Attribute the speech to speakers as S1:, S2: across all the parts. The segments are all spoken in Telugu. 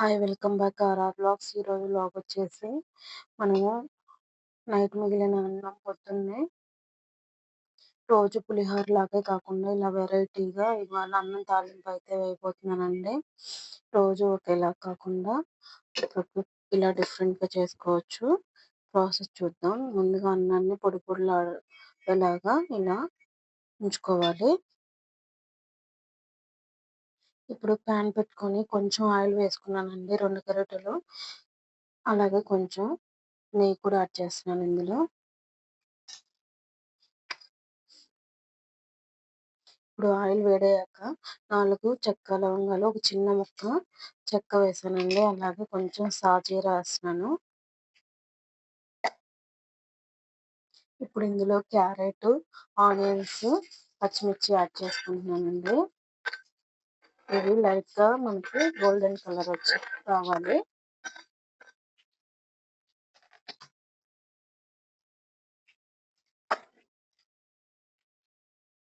S1: Hi! Welcome back RR vlogs. ఈరోజు వ్లాగ్ వచ్చేసి మనము నైట్ మిగిలిన అన్నం పొద్దున్నే రోజు పులిహోర లాగే కాకుండా ఇలా వెరైటీగా ఇవాళ అన్నం తాలింపు అయితే వేయబోతున్నానండి. రోజు ఒకేలా కాకుండా ఇలా డిఫరెంట్‌గా చేసుకోవచ్చు. ప్రాసెస్ చూద్దాం. ముందుగా అన్నాన్ని పొడి పొడిలాడేలాగా ఇలా ఉంచుకోవాలి. ఇప్పుడు పాన్ పెట్టుకొని కొంచెం ఆయిల్ వేసుకున్నానండి. 2 గరిటెలు. అలాగే కొంచెం నెయ్యి కూడా యాడ్ చేస్తున్నాను ఇందులో. ఇప్పుడు ఆయిల్ వేడయ్యాక 4 చెక్క లవంగాలు, ఒక చిన్న ముక్క చెక్క వేసానండి. అలాగే కొంచెం సాజీరా వేస్తున్నాను. ఇప్పుడు ఇందులో క్యారెట్, ఆనియన్స్, పచ్చిమిర్చి యాడ్ చేసుకుంటున్నానండి. ఇవి లైట్ గా మనకి గోల్డెన్ కలర్ వచ్చి రావాలి.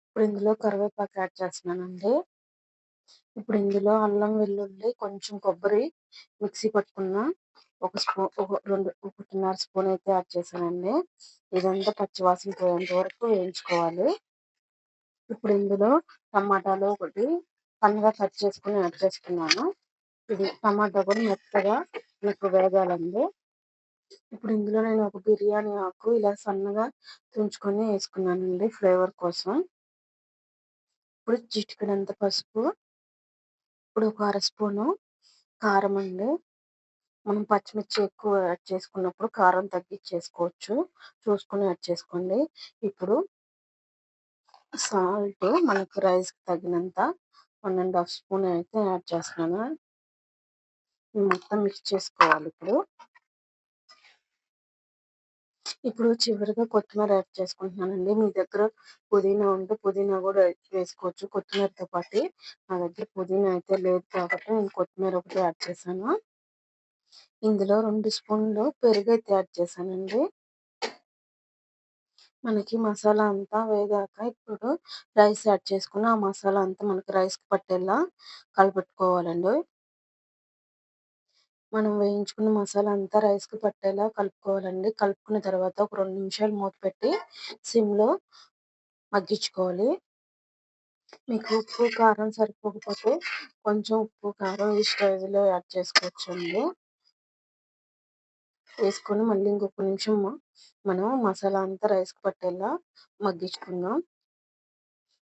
S1: ఇప్పుడు ఇందులో కరివేపాకు యాడ్ చేస్తున్నానండి. ఇప్పుడు ఇందులో అల్లం వెల్లుల్లి, కొంచెం కొబ్బరి మిక్సీ పట్టుకున్న ఒకటిన్నర స్పూన్ అయితే యాడ్ చేశానండి. ఇదంతా పచ్చివాసన పోయేంత వరకు వేయించుకోవాలి. ఇప్పుడు ఇందులో టమాటాలు ఒకటి సన్నగా కట్ చేసుకుని యాడ్ చేసుకున్నాను. ఇది టమాటా కూడా మెత్తగా నాకు వేగాలండి. ఇప్పుడు ఇందులో నేను ఒక బిర్యానీ ఆకు ఇలా సన్నగా తుంచుకొని వేసుకున్నానండి ఫ్లేవర్ కోసం. ఇప్పుడు చిటికెడంత పసుపు, ఇప్పుడు ఒక అర స్పూను కారం అండి. మనం పచ్చిమిర్చి ఎక్కువ యాడ్ చేసుకున్నప్పుడు కారం తగ్గించేసుకోవచ్చు. చూసుకొని యాడ్ చేసుకోండి. ఇప్పుడు సాల్ట్ మనకు రైస్‌కి తగినంత 1 ½ స్పూన్ అయితే యాడ్ చేస్తున్నాను. ఇది మొత్తం మిక్స్ చేసుకోవాలి ఇప్పుడు. ఇప్పుడు చివరిగా కొత్తిమీర యాడ్ చేసుకుంటున్నానండి. మీ దగ్గర పుదీనా ఉంటే పుదీనా కూడా వేసుకోవచ్చు కొత్తిమీరతో పాటు. నా దగ్గర పుదీనా అయితే లేదు కాబట్టి నేను కొత్తిమీర ఒకటి యాడ్ చేశాను. ఇందులో 2 స్పూన్లు పెరుగైతే యాడ్ చేశానండి. మనకి మసాలా అంతా వేగాక ఇప్పుడు రైస్ యాడ్ చేసుకొని, ఆ మసాలా అంతా మనకి రైస్‌కి పట్టేలా కలపెట్టుకోవాలండి. మనం వేయించుకున్న మసాలా అంతా రైస్‌కి పట్టేలా కలుపుకోవాలండి. కలుపుకున్న తర్వాత ఒక 2 నిమిషాలు మూత పెట్టి సిమ్‌లో మగ్గించుకోవాలి. మీకు ఉప్పు, కారం సరిపోకపోతే కొంచెం ఉప్పు, కారం ఈ స్టేజ్‌లో యాడ్ చేసుకోవచ్చండి. వేసుకొని మళ్ళీ ఇంకొక నిమిషం మనం మసాలా అంతా రైస్‌కి పట్టేలా మగ్గించుకుందాం.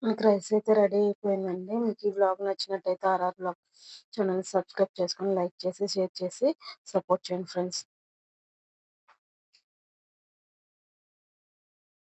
S1: మీకు రైస్ అయితే రెడీ అయిపోయిందండి. మీకు ఈ వ్లాగ్ నచ్చినట్టయితే ఆర్ఆర్ వ్లాగ్ ఛానెల్‌ని సబ్స్క్రైబ్ చేసుకొని, లైక్ చేసి, షేర్ చేసి సపోర్ట్ చేయండి ఫ్రెండ్స్.